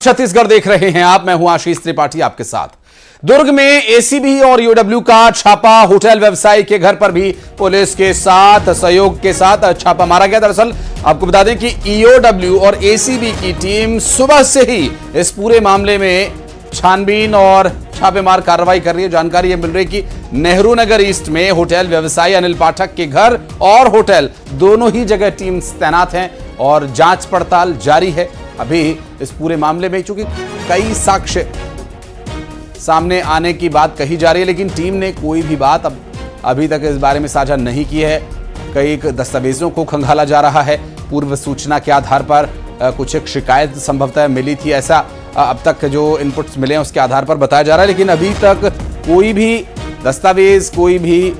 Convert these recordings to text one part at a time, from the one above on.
छत्तीसगढ़ देख रहे हैं आप। मैं हूं आशीष त्रिपाठी आपके साथ। दुर्ग में एसीबी और ईओडब्ल्यू का छापा। होटल व्यवसायी के घर पर भी पुलिस के साथ सहयोग के साथ छापा मारा गया। दरअसल आपको बता दें कि ईओडब्ल्यू और एसीबी की टीम सुबह से ही इस पूरे मामले में छानबीन और छापेमार कार्रवाई कर रही है। जानकारी यह मिल रही है कि नेहरू नगर ईस्ट में होटल व्यवसायी अनिल पाठक के घर और होटल दोनों ही जगह टीम तैनात हैं और जांच पड़ताल जारी है। अभी इस पूरे मामले में चूंकि कई साक्ष्य सामने आने की बात कही जा रही है, लेकिन टीम ने कोई भी बात अभी तक इस बारे में साझा नहीं की है। कई दस्तावेजों को खंगाला जा रहा है। पूर्व सूचना के आधार पर कुछ एक शिकायत संभवतः मिली थी, ऐसा अब तक जो इनपुट्स मिले हैं उसके आधार पर बताया जा रहा है। लेकिन अभी तक कोई भी दस्तावेज, कोई भी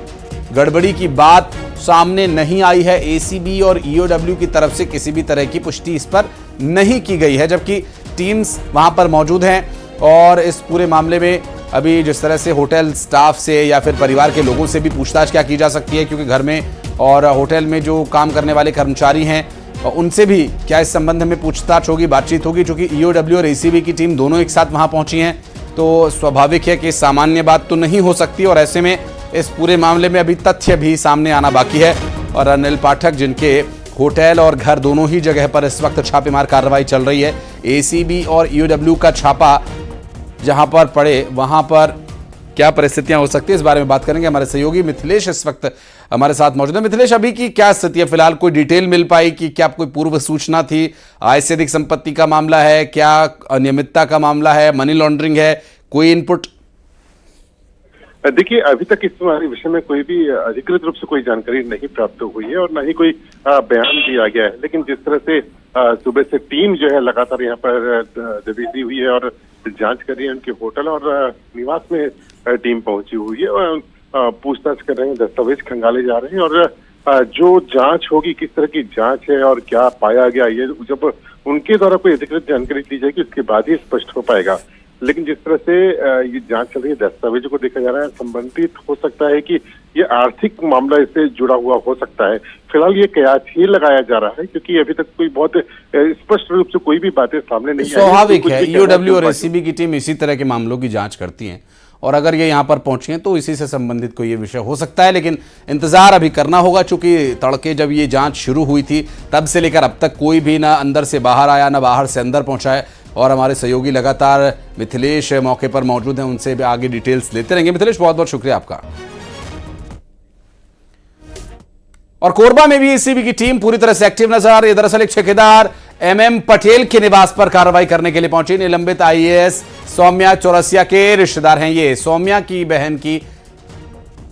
गड़बड़ी की बात सामने नहीं आई है। एसीबी और ईओडब्ल्यू की तरफ से किसी भी तरह की पुष्टि इस पर नहीं की गई है, जबकि टीम्स वहां पर मौजूद हैं। और इस पूरे मामले में अभी जिस तरह से होटल स्टाफ से या फिर परिवार के लोगों से भी पूछताछ क्या की जा सकती है, क्योंकि घर में और होटल में जो काम करने वाले कर्मचारी हैं उनसे भी क्या इस संबंध में पूछताछ होगी, बातचीत होगी। चूंकि ईओडब्ल्यू और एसीबी की टीम दोनों एक साथ वहां पहुंची हैं, तो स्वाभाविक है कि सामान्य बात तो नहीं हो सकती। और ऐसे में इस पूरे मामले में अभी तथ्य भी सामने आना बाकी है। और अनिल पाठक, जिनके होटल और घर दोनों ही जगह पर इस वक्त छापेमार कार्रवाई चल रही है, एसीबी और ईओडब्ल्यू का छापा जहां पर पड़े वहां पर क्या परिस्थितियां हो सकती है, इस बारे में बात करेंगे। हमारे सहयोगी मिथिलेश इस वक्त हमारे साथ मौजूद है। मिथिलेश, अभी की क्या स्थिति है? फिलहाल कोई डिटेल मिल पाई कि क्या कोई पूर्व सूचना थी? आय से अधिक संपत्ति का मामला है, क्या अनियमितता का मामला है, मनी लॉन्ड्रिंग है? कोई इनपुट? देखिए, अभी तक इस विषय में कोई भी अधिकृत रूप से कोई जानकारी नहीं प्राप्त हुई है और न ही कोई बयान दिया गया है। लेकिन जिस तरह से सुबह से टीम जो है लगातार यहाँ पर दबिशी हुई है और जांच कर रही है, उनके होटल और निवास में टीम पहुंची हुई है और पूछताछ कर रहे हैं, दस्तावेज खंगाले जा रहे हैं। और जो जांच होगी, किस तरह की जांच है और क्या पाया गया, ये जब उनके द्वारा कोई अधिकृत जानकारी दी जाएगी उसके बाद ही स्पष्ट हो पाएगा। लेकिन जिस तरह से ये जांच चल रही है, दस्तावेजों को देखा जा रहा है, संबंधित हो सकता है कि ये आर्थिक मामला इससे जुड़ा हुआ हो सकता है। फिलहाल ये कयास ही लगाया जा रहा है, क्योंकि अभी तक कोई बहुत स्पष्ट रूप से कोई भी बातें सामने नहीं आई। स्वाभाविक है, ईओडब्ल्यू और एसीबी की टीम इसी तरह के मामलों की जांच करती हैं और अगर ये यहाँ पर पहुंचे हैं तो इसी से संबंधित कोई ये विषय हो सकता है। लेकिन इंतजार अभी करना होगा, चूंकि तड़के जब ये जांच शुरू हुई थी तब से लेकर अब तक कोई भी ना अंदर से बाहर आया, ना बाहर से अंदर पहुंचा है। और हमारे सहयोगी लगातार मिथिलेश मौके पर मौजूद हैं, उनसे भी आगे डिटेल्स लेते रहेंगे। मिथिलेश, बहुत बहुत शुक्रिया आपका। और कोरबा में भी एसीबी की टीम पूरी तरह से एक्टिव नजर आ रही है। दरअसल एक ठेकेदार एमएम पटेल के निवास पर कार्रवाई करने के लिए पहुंची। निलंबित आईएएस सौम्या चौरसिया के रिश्तेदार हैं ये। सौम्या की बहन की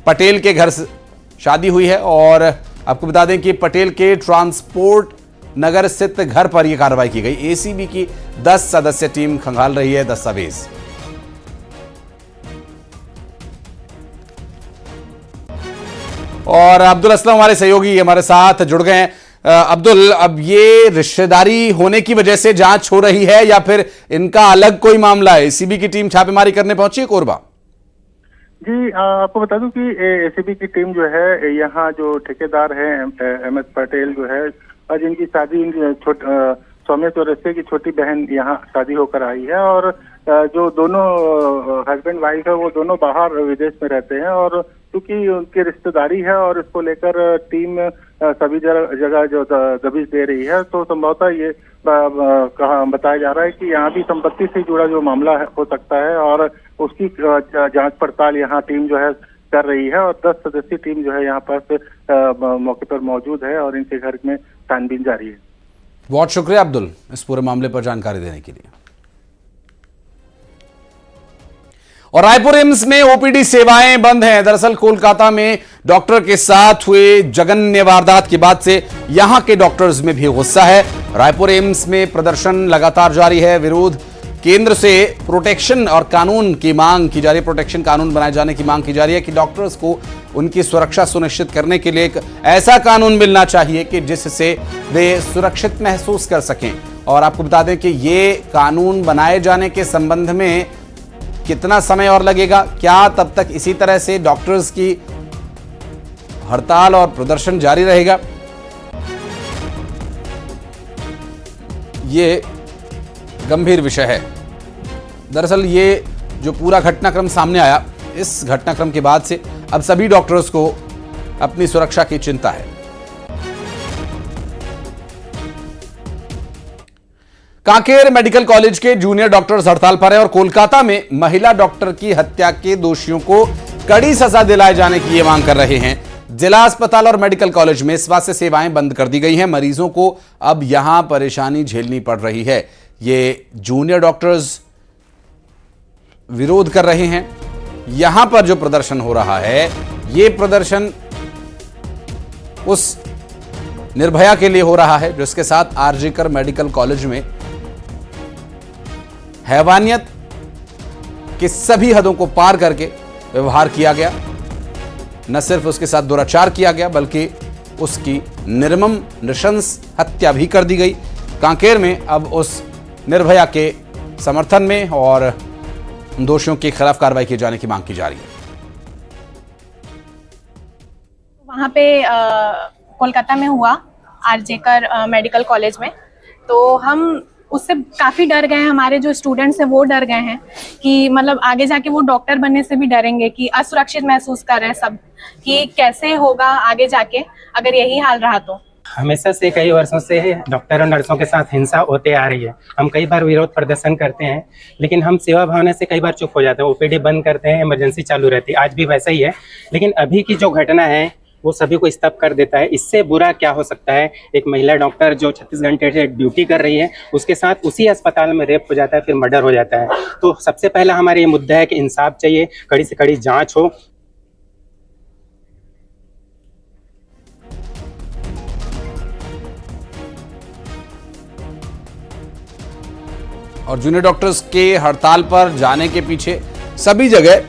पटेल के घर शादी हुई है और आपको बता दें कि पटेल के ट्रांसपोर्ट नगर स्थित घर पर यह कार्रवाई की गई। एसीबी की 10 सदस्य टीम खंगाल रही है दस्तावेज। और अब्दुल असलम हमारे सहयोगी हमारे साथ जुड़ गए हैं। अब्दुल, अब ये रिश्तेदारी होने की वजह से जांच हो रही है या फिर इनका अलग कोई मामला है? एसीबी की टीम छापेमारी करने पहुंची है कोरबा? जी, आपको बता दूं कि एसीबी की टीम जो है, यहाँ जो ठेकेदार है एमएस पटेल जो है, जिनकी शादी सौम्या चौरसिया की छोटी बहन यहाँ शादी होकर आई है। और जो दोनों हस्बैंड वाइफ है वो दोनों बाहर विदेश में रहते हैं। और क्योंकि उनकी रिश्तेदारी है और इसको लेकर टीम सभी जगह जो दबिश दे रही है, तो संभवतः ये बताया जा रहा है कि यहाँ भी संपत्ति से जुड़ा जो मामला है हो सकता है और उसकी जांच पड़ताल यहाँ टीम जो है कर रही है। और 10 सदस्यीय टीम जो है यहाँ पर मौके पर मौजूद है और इनके घर में छानबीन जारी है। बहुत शुक्रिया अब्दुल इस पूरे मामले पर जानकारी देने के लिए। और रायपुर एम्स में ओपीडी सेवाएं बंद हैं। दरअसल कोलकाता में डॉक्टर के साथ हुए जघन्य वारदात के बाद से यहां के डॉक्टर्स में भी गुस्सा है। रायपुर एम्स में प्रदर्शन लगातार जारी है। विरोध केंद्र से प्रोटेक्शन और कानून की मांग की जा रही है। प्रोटेक्शन कानून बनाए जाने की मांग की जा रही है कि डॉक्टर्स को उनकी सुरक्षा सुनिश्चित करने के लिए एक ऐसा कानून मिलना चाहिए कि जिससे वे सुरक्षित महसूस कर सकें। और आपको बता दें कि ये कानून बनाए जाने के संबंध में कितना समय और लगेगा, क्या तब तक इसी तरह से डॉक्टर्स की हड़ताल और प्रदर्शन जारी रहेगा, ये गंभीर विषय है। दरअसल ये जो पूरा घटनाक्रम सामने आया, इस घटनाक्रम के बाद से अब सभी डॉक्टर्स को अपनी सुरक्षा की चिंता है। कांकेर मेडिकल कॉलेज के जूनियर डॉक्टर्स हड़ताल पर हैं और कोलकाता में महिला डॉक्टर की हत्या के दोषियों को कड़ी सजा दिलाए जाने की ये मांग कर रहे हैं। जिला अस्पताल और मेडिकल कॉलेज में स्वास्थ्य सेवाएं बंद कर दी गई हैं। मरीजों को अब यहां परेशानी झेलनी पड़ रही है। ये जूनियर डॉक्टर्स विरोध कर रहे हैं। यहां पर जो प्रदर्शन हो रहा है, ये प्रदर्शन उस निर्भया के लिए हो रहा है जिसके साथ आरजीकर मेडिकल कॉलेज में हैवानियत की सभी हदों को पार करके व्यवहार किया गया। न सिर्फ उसके साथ दुराचार किया गया बल्कि उसकी निर्मम नृशंस हत्या भी कर दी गई। कांकेर में अब उस निर्भया के समर्थन में और दोषियों के खिलाफ कार्रवाई किए जाने की मांग की जा रही है। वहाँ पे कोलकाता में हुआ आरजेकर मेडिकल कॉलेज में, तो हम उससे काफी डर गए हैं। हमारे जो स्टूडेंट्स हैं वो डर गए हैं कि मतलब आगे जाके वो डॉक्टर बनने से भी डरेंगे, कि असुरक्षित महसूस कर रहे हैं सब कि कैसे होगा आगे जाके अगर यही हाल रहा तो। हमेशा से कई वर्षों से डॉक्टर और नर्सों के साथ हिंसा होते आ रही है। हम कई बार विरोध प्रदर्शन करते हैं, लेकिन हम सेवा भावना से कई बार चुप हो जाते हैं। ओपीडी बंद करते हैं, इमरजेंसी चालू रहती है। आज भी वैसा ही है, लेकिन अभी की जो घटना है वो सभी को स्तब्ध कर देता है। इससे बुरा क्या हो सकता है? एक महिला डॉक्टर जो 36 घंटे से ड्यूटी कर रही है, उसके साथ उसी अस्पताल में रेप हो जाता है, फिर मर्डर हो जाता है। तो सबसे पहला हमारा ये मुद्दा है कि इंसाफ चाहिए, कड़ी से कड़ी जांच हो। और जूनियर डॉक्टर्स के हड़ताल पर जाने के पीछे सभी जगह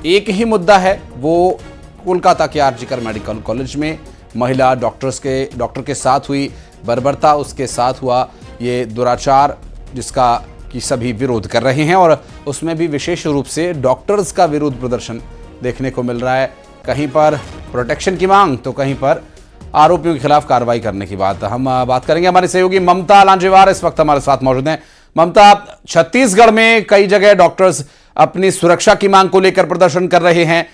एक ही मुद्दा है, वो कोलकाता के आरजीकर मेडिकल कॉलेज में महिला डॉक्टर के साथ हुई बर्बरता, उसके साथ हुआ ये दुराचार जिसका कि सभी विरोध कर रहे हैं। और उसमें भी विशेष रूप से डॉक्टर्स का विरोध प्रदर्शन देखने को मिल रहा है। कहीं पर प्रोटेक्शन की मांग तो कहीं पर आरोपियों के खिलाफ कार्रवाई करने की बात। हम बात करेंगे, हमारे सहयोगी ममता लांजेवार इस वक्त हमारे साथ मौजूद हैं। ममता, छत्तीसगढ़ में कई जगह डॉक्टर्स अपनी सुरक्षा की मांग को लेकर प्रदर्शन कर रहे हैं।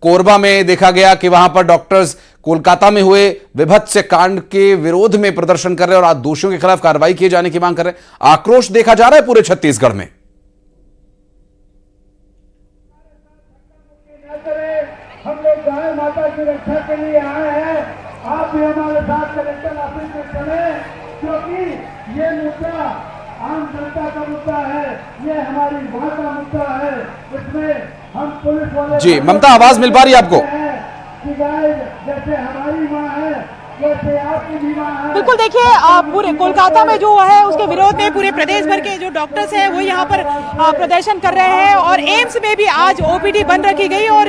कोरबा में देखा गया कि वहां पर डॉक्टर्स कोलकाता में हुए विभत्स कांड के विरोध में प्रदर्शन कर रहे हैं और आज दोषियों के खिलाफ कार्रवाई किए जाने की मांग कर रहे हैं। आक्रोश देखा जा रहा है पूरे छत्तीसगढ़ में। हम लोग गाय माता की रक्षा के लिए आए हैं। आप भी हमारे साथ कलेक्टर ऑफिस में चले, क्योंकि ये मुद्दा आम जनता का मुद्दा है, ये हमारी मां का मुद्दा है। इसमें हम पुलिस वाले जी ममता, आवाज मिल पा रही है आपको? कि गाय जैसे हमारी मां है वैसे आपकी भी मां है। बिल्कुल, देखिए पूरे कोलकाता में जो है उसके विरोध में पूरे प्रदेश भर के जो डॉक्टर्स हैं वो यहाँ पर प्रदर्शन कर रहे हैं। और एम्स में भी आज ओपीडी बंद रखी गई और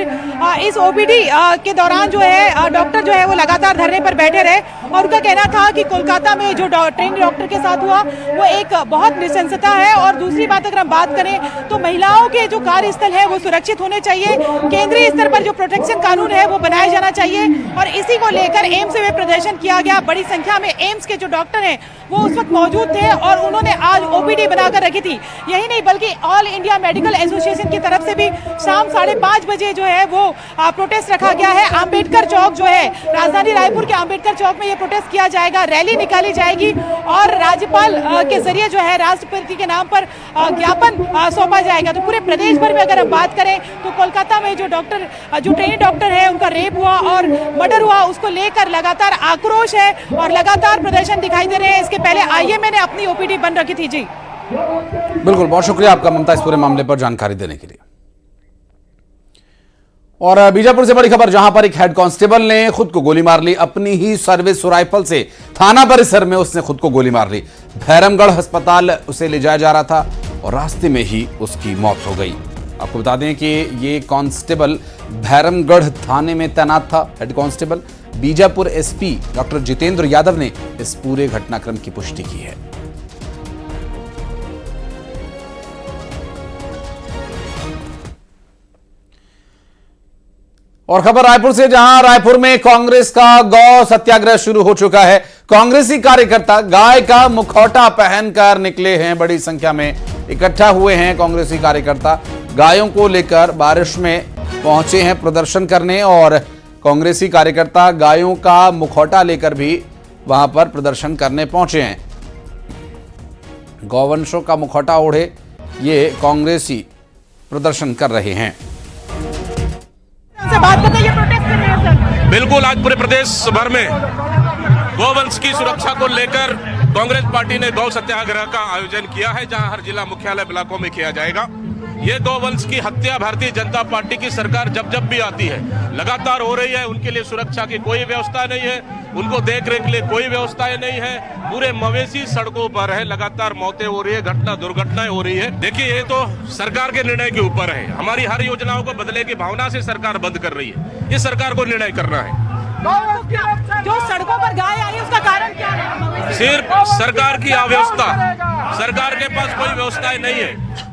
इस ओपीडी के दौरान जो है डॉक्टर जो है वो लगातार धरने पर बैठे रहे और उनका कहना था कि कोलकाता में जो ट्रेन डॉक्टर के साथ हुआ वो एक बहुत नृशंसता है। और दूसरी बात अगर हम बात करें तो महिलाओं के जो कार्यस्थल है वो सुरक्षित होने चाहिए। केंद्रीय स्तर पर जो प्रोटेक्शन कानून है वो बनाया जाना चाहिए और इसी को लेकर एम्स में प्रदर्शन किया गया। बड़ी संख्या में एम्स के जो डॉक्टर हैं वो उस वक्त मौजूद थे और उन्होंने आज ओपीडी बनाकर रखी थी। यही नहीं बल्कि ऑल इंडिया मेडिकल एसोसिएशन की तरफ से भी शाम 5:30 बजे जो है वो प्रोटेस्ट रखा गया है। अंबेडकर चौक जो है राजधानी रायपुर के अंबेडकर चौक में ये प्रोटेस्ट किया जाएगा, रैली निकाली जाएगी और राज्यपाल के जरिए जो है राष्ट्रपति के नाम पर ज्ञापन सौंपा जाएगा। तो पूरे प्रदेश भर में अगर हम बात करें तो कोलकाता में जो ट्रेनी डॉक्टर है उनका रेप हुआ और मर्डर हुआ, उसको लेकर लगातार आक्रोश है और लगातार प्रदर्शन दिखाई दे रहे हैं। इसके पहले आईएमए ने अपनी ओपीडी बंद रखी थी। जी बिल्कुल, बहुत शुक्रिया आपका ममता इस पूरे मामले पर जानकारी देने के लिए। और बीजापुर से बड़ी खबर, जहां पर एक हेड कांस्टेबल ने खुद को गोली मार ली। अपनी ही सर्विस राइफल से थाना परिसर में उसने खुद को गोली मार ली। भैरमगढ़ अस्पताल उसे ले जाया जा रहा था और रास्ते में ही उसकी मौत हो गई। आपको बता दें कि ये कांस्टेबल भैरमगढ़ थाने में तैनात था। Head constable Bijapur SP doctor Jitendra Yadav ने इस पूरे घटनाक्रम की पुष्टि की है। और खबर रायपुर से, जहां रायपुर में कांग्रेस का गौ सत्याग्रह शुरू हो चुका है। कांग्रेसी कार्यकर्ता गाय का मुखौटा पहनकर निकले हैं, बड़ी संख्या में इकट्ठा हुए हैं। कांग्रेसी कार्यकर्ता गायों को लेकर बारिश में पहुंचे हैं प्रदर्शन करने, और कांग्रेसी कार्यकर्ता गायों का मुखौटा लेकर भी वहां पर प्रदर्शन करने पहुंचे हैं। गौवंशों का मुखौटा ओढ़े ये कांग्रेसी प्रदर्शन कर रहे हैं। से बात करते हैं, ये प्रोटेस्ट कर रहे हैं सर। बिल्कुल, आज पूरे प्रदेश भर में गौवंश की सुरक्षा को लेकर कांग्रेस पार्टी ने गौ सत्याग्रह का आयोजन किया है, जहां हर जिला मुख्यालय ब्लॉकों में किया जाएगा। ये गौवंश की हत्या भारतीय जनता पार्टी की सरकार जब जब भी आती है लगातार हो रही है। उनके लिए सुरक्षा की कोई व्यवस्था नहीं है, उनको देख रेख के लिए कोई व्यवस्थाएं नहीं है। पूरे मवेशी सड़कों पर है, लगातार मौतें हो रही है, दुर्घटनाएं हो रही है। देखिए, ये तो सरकार के निर्णय के ऊपर है। हमारी हर योजनाओं को बदले की भावना से सरकार बंद कर रही है, ये सरकार को निर्णय करना है। जो सड़कों पर गाय आई उसका कारण क्या है? सिर्फ सरकार की अव्यवस्था, सरकार के पास कोई व्यवस्थाएं नहीं है।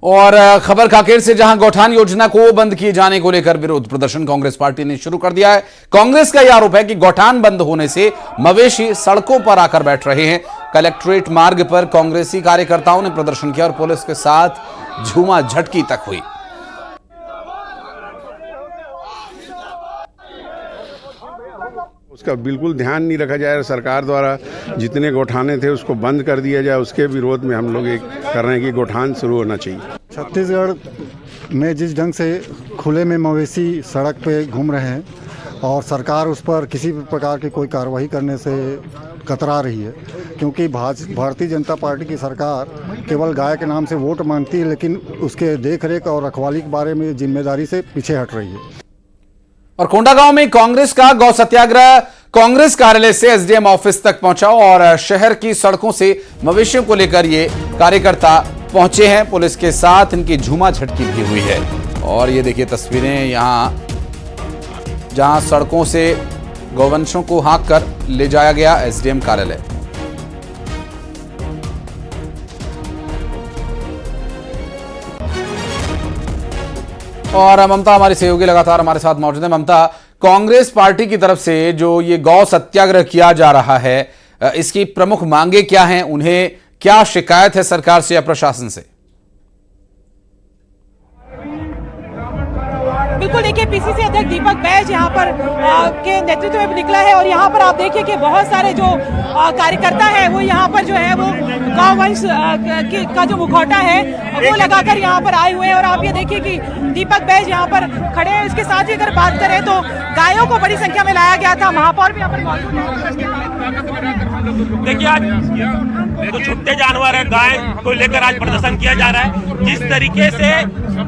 और खबर कांकेर से, जहां गौठान योजना को बंद किए जाने को लेकर विरोध प्रदर्शन कांग्रेस पार्टी ने शुरू कर दिया है। कांग्रेस का यह आरोप है कि गौठान बंद होने से मवेशी सड़कों पर आकर बैठ रहे हैं। कलेक्ट्रेट मार्ग पर कांग्रेसी कार्यकर्ताओं ने प्रदर्शन किया और पुलिस के साथ झूमा झटकी तक हुई। उसका बिल्कुल ध्यान नहीं रखा जाए। सरकार द्वारा जितने गौठाने थे उसको बंद कर दिया जाए, उसके विरोध में हम लोग एक कर रहे हैं कि गौठान शुरू होना चाहिए। छत्तीसगढ़ में जिस ढंग से खुले में मवेशी सड़क पे घूम रहे हैं और सरकार उस पर किसी भी प्रकार की कोई कार्रवाई करने से कतरा रही है, क्योंकि भारतीय जनता पार्टी की सरकार केवल गाय के नाम से वोट मांगती है, लेकिन उसके देखरेख और रखवाली के बारे में जिम्मेदारी से पीछे हट रही है। और कोंडागांव में कांग्रेस का गौ सत्याग्रह कांग्रेस कार्यालय से एसडीएम ऑफिस तक पहुंचा और शहर की सड़कों से मवेशियों को लेकर ये कार्यकर्ता पहुंचे हैं। पुलिस के साथ इनकी झूमा झटकी भी हुई है। और ये देखिए तस्वीरें यहां, जहां सड़कों से गौवंशों को हाँक कर ले जाया गया एसडीएम कार्यालय। और ममता हमारी सहयोगी लगातार हमारे साथ मौजूद है। ममता, कांग्रेस पार्टी की तरफ से जो ये गौ सत्याग्रह किया जा रहा है, इसकी प्रमुख मांगे क्या हैं? उन्हें क्या शिकायत है सरकार से या प्रशासन से? बिल्कुल, देखिए पीसीसी अध्यक्ष दीपक बैज यहाँ पर के नेतृत्व में निकला है और यहाँ पर आप देखिए कि बहुत सारे जो कार्यकर्ता है वो यहाँ पर जो है वो गौवंश का जो मुखौटा है वो लगाकर यहाँ पर आए हुए हैं। और आप ये देखिए कि दीपक बैज यहाँ पर खड़े हैं। इसके साथ ही अगर बात करें तो गायों को बड़ी संख्या में लाया गया था, महापौर भी यहाँ पर मौजूद है। देखिए, आज तो छुट्टे जानवर है, गाय को लेकर आज प्रदर्शन किया जा रहा है। जिस तरीके से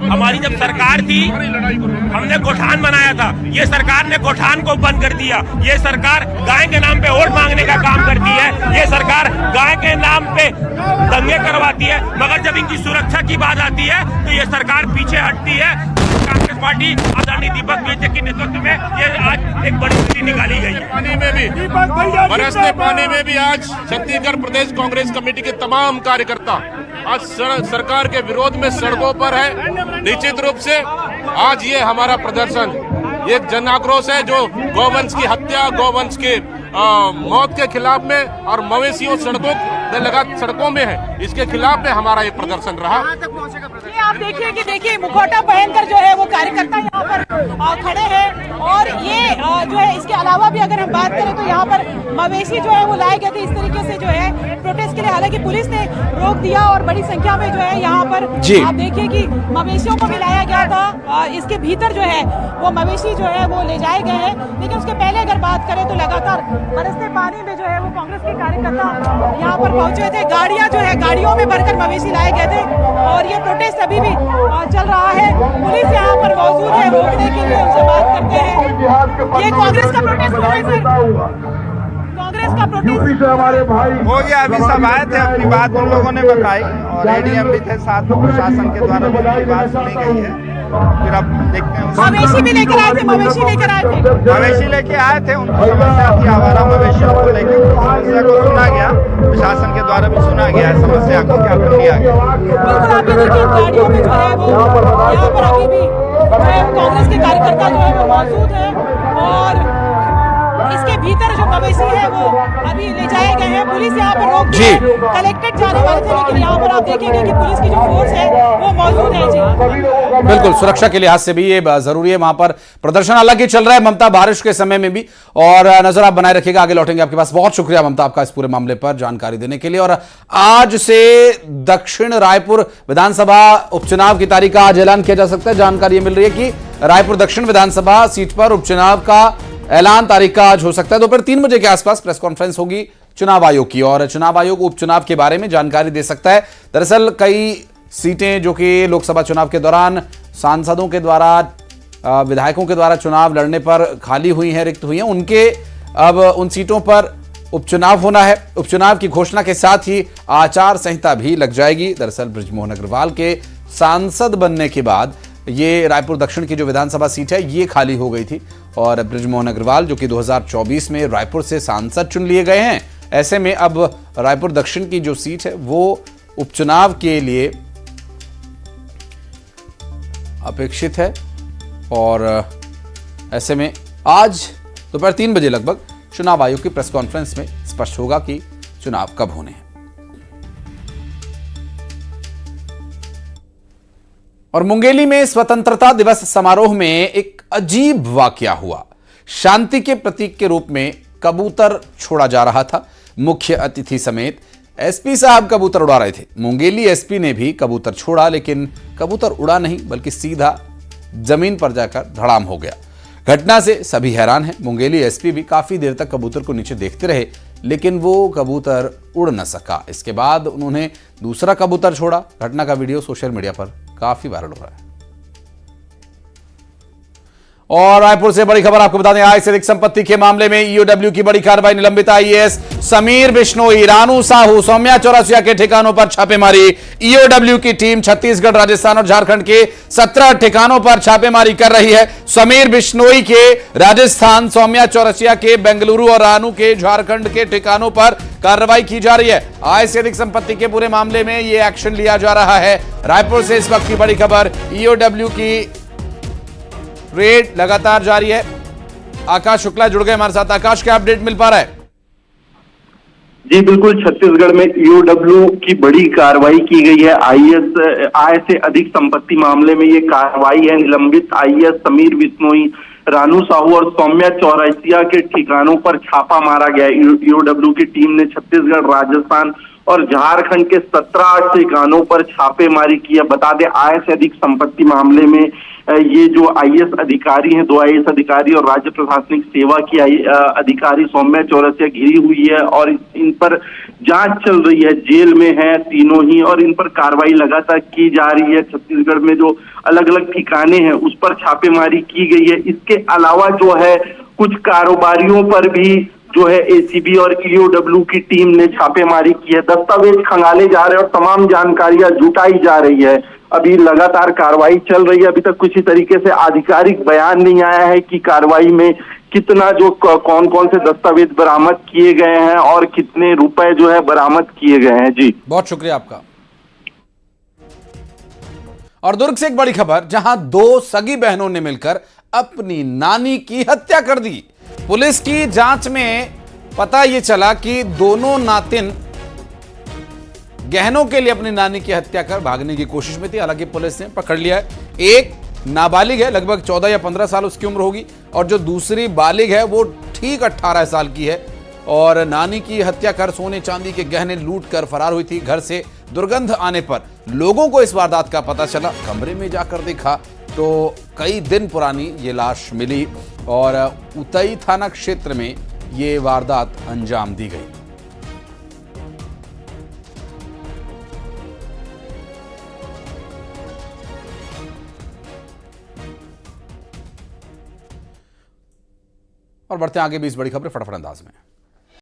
हमारी जब सरकार थी, हमने गौठान बनाया था, ये सरकार ने गौठान को बंद कर दिया। ये सरकार गाय के नाम पे वोट मांगने का काम करती है, ये सरकार गाय के नाम पे दंगे करवाती है, मगर जब इनकी सुरक्षा की बात आती है तो ये सरकार पीछे हटती है। कांग्रेस पार्टी आदरणीय दीपक बैज के नेतृत्व में ये आज एक बड़ी रैली निकाली गई है। पानी में भी, बरसते पानी में भी आज छत्तीसगढ़ प्रदेश कांग्रेस कमेटी के तमाम कार्यकर्ता आज सरकार के विरोध में सड़कों पर है। निश्चित रूप से आज ये हमारा प्रदर्शन एक जन आक्रोश है, जो गौवंश की हत्या, गौवंश के मौत के खिलाफ में और मवेशियों सड़कों में है, इसके खिलाफ में हमारा ये प्रदर्शन रहा। आप देखिए मुखौटा पहनकर जो है वो कार्यकर्ता यहाँ पर खड़े हैं। और ये जो है इसके अलावा भी अगर हम बात करें तो यहाँ पर मवेशी जो है वो लाए गए थे इस तरीके से जो है प्रोटेस्ट के लिए। हालांकि पुलिस ने रोक दिया और बड़ी संख्या में जो है यहाँ पर आप देखिए कि मवेशियों को भी लाया गया था। इसके भीतर जो है वो मवेशी जो है वो ले जाए गए हैं। लेकिन उसके पहले अगर बात करें तो लगातार बरसते पानी में जो है वो कांग्रेस के कार्यकर्ता यहाँ पर पहुंचे थे। गाड़ियां जो है गाड़ियों में भरकर मवेशी लाए गए थे और ये प्रोटेस्ट अभी भी चल रहा है। पुलिस यहाँ पर मौजूद है, रोकने के लिए उनसे बात करते हैं। ये कांग्रेस का प्रोटेस्ट हो रहा है सर, कांग्रेस का प्रोटेस्ट हो गया। अभी सब आए थे, अपनी बात उन लोगों ने बताई और एडीएम भी थे साथ में, प्रशासन के द्वारा भी बात सुनी गई है। फिर अब देखते हैं। मवेशी भी लेकर आए थे, मवेशी लेकर आए थे, मवेशी लेके आए थे। उनकी समस्या थी आवारा मवेशियों को लेकर, समस्या को सुना गया प्रशासन के द्वारा भी सुना गया है समस्या को, क्या कर लिया गया। बिल्कुल, आप ये देखिए गाड़ियों में जो है वो यहाँ पर अभी भी कांग्रेस के कार्यकर्ता जो है वो मौजूद है और इसके भीतर जो मवेशी है वो अभी ले जाए गए हैं। पुलिस यहाँ पर रोक दी है। कलेक्टेड जाने वाले थे, लेकिन यहाँ पर आप देखेंगे कि पुलिस की जो फोर्स है वो मौजूद है। जी बिल्कुल, सुरक्षा के लिहाज से भी ये जरूरी है। वहां पर प्रदर्शन हालांकि चल रहा है ममता, बारिश के समय में भी, और नजर आप बनाए रखिएगा। आगे लौटेंगे आपके पास। बहुत शुक्रिया ममता आपका इस पूरे मामले पर जानकारी देने के लिए। और आज से दक्षिण रायपुर विधानसभा उपचुनाव की तारीख का आज ऐलान किया जा सकता है। जानकारी मिल रही है कि रायपुर दक्षिण विधानसभा सीट पर उपचुनाव का ऐलान तारीख का आज हो सकता है। दोपहर 3 बजे के आसपास प्रेस कॉन्फ्रेंस होगी चुनाव आयोग की, और चुनाव आयोग उपचुनाव के बारे में जानकारी दे सकता है। दरअसल कई सीटें जो कि लोकसभा चुनाव के दौरान सांसदों के द्वारा, विधायकों के द्वारा चुनाव लड़ने पर खाली हुई हैं, रिक्त हुई हैं, उनके अब उन सीटों पर उपचुनाव होना है। उपचुनाव की घोषणा के साथ ही आचार संहिता भी लग जाएगी। दरअसल बृजमोहन अग्रवाल के सांसद बनने के बाद ये रायपुर दक्षिण की जो विधानसभा सीट है ये खाली हो गई थी, और बृजमोहन अग्रवाल जो कि 2024 में रायपुर से सांसद चुन लिए गए हैं, ऐसे में अब रायपुर दक्षिण की जो सीट है वो उपचुनाव के लिए अपेक्षित है। और ऐसे में आज दोपहर 3 बजे लगभग चुनाव आयोग की प्रेस कॉन्फ्रेंस में स्पष्ट होगा कि चुनाव कब होने हैं। और मुंगेली में स्वतंत्रता दिवस समारोह में एक अजीब वाकया हुआ। शांति के प्रतीक के रूप में कबूतर छोड़ा जा रहा था। मुख्य अतिथि समेत एसपी साहब कबूतर उड़ा रहे थे। मुंगेली एसपी ने भी कबूतर छोड़ा, लेकिन कबूतर उड़ा नहीं बल्कि सीधा जमीन पर जाकर धड़ाम हो गया। घटना से सभी हैरान हैं। मुंगेली एसपी भी काफी देर तक कबूतर को नीचे देखते रहे, लेकिन वो कबूतर उड़ न सका। इसके बाद उन्होंने दूसरा कबूतर छोड़ा। घटना का वीडियो सोशल मीडिया पर काफी वायरल हो रहा है। और रायपुर से बड़ी खबर आपको बता दें, आय से अधिक संपत्ति के मामले में ईओडब्ल्यू की बड़ी कार्रवाई। निलंबित आईएएस समीर बिश्नोई, रानू साहू, सौम्या चौरसिया के ठिकानों पर छापेमारी। ईओडब्ल्यू की टीम छत्तीसगढ़, राजस्थान और झारखंड के 17 ठिकानों पर छापेमारी कर रही है। समीर बिश्नोई के राजस्थान, सौम्या चौरसिया के बेंगलुरु और रानू के झारखंड के ठिकानों पर कार्रवाई की जा रही है। आय से अधिक संपत्ति के पूरे मामले में यह एक्शन लिया जा रहा है। रायपुर से इस वक्त की बड़ी खबर, ईओडब्ल्यू की रेड लगातार जारी है। आकाश शुक्ला जुड़ गए हमारे साथ। आकाश, क्या अपडेट मिल पा रहा है? जी बिल्कुल, छत्तीसगढ़ में ईओडब्ल्यू की बड़ी कार्रवाई की गई है। आय से अधिक संपत्ति मामले में ये कार्रवाई है। निलंबित आईएएस समीर बिश्नोई, रानू साहू और सौम्या चौरसिया के ठिकानों पर छापा मारा गया। ईओडब्ल्यू की टीम ने छत्तीसगढ़, राजस्थान और झारखंड के 17 ठिकानों पर छापेमारी की है। बता दें, आय से अधिक संपत्ति मामले में ये जो आईएएस अधिकारी हैं, 2 आईएएस अधिकारी और राज्य प्रशासनिक सेवा की अधिकारी सौम्या चौरसिया घिरी हुई है और इन पर जांच चल रही है। जेल में है तीनों ही और इन पर कार्रवाई लगातार की जा रही है। छत्तीसगढ़ में जो अलग अलग ठिकाने हैं उस पर छापेमारी की गई है। इसके अलावा जो है कुछ कारोबारियों पर भी जो है एसीबी और ईओडब्ल्यू की टीम ने छापेमारी की है। दस्तावेज खंगाले जा रहे हैं और तमाम जानकारियां जुटाई जा रही है। अभी लगातार कार्रवाई चल रही है। अभी तक किसी तरीके से आधिकारिक बयान नहीं आया है कि कार्रवाई में कितना जो कौन कौन से दस्तावेज बरामद किए गए हैं और कितने रुपए जो है बरामद किए गए हैं। जी बहुत शुक्रिया आपका। और दुर्ग से एक बड़ी खबर, जहां 2 सगी बहनों ने मिलकर अपनी नानी की हत्या कर दी। पुलिस की जांच में पता यह चला कि दोनों नातिन गहनों के लिए अपनी नानी की हत्या कर भागने की कोशिश में थी। हालांकि पुलिस ने पकड़ लिया है। एक नाबालिग है, लगभग 14 या 15 साल उसकी उम्र होगी, और जो दूसरी बालिग है वो ठीक 18 साल की है और नानी की हत्या कर सोने चांदी के गहने लूट कर फरार हुई थी। घर से दुर्गंध आने पर लोगों को इस वारदात का पता चला। कमरे में जाकर देखा तो कई दिन पुरानी ये लाश मिली और उतई थाना क्षेत्र में ये वारदात अंजाम दी गई। और बढ़ते आगे भी इस बड़ी खबर फटाफट अंदाज में।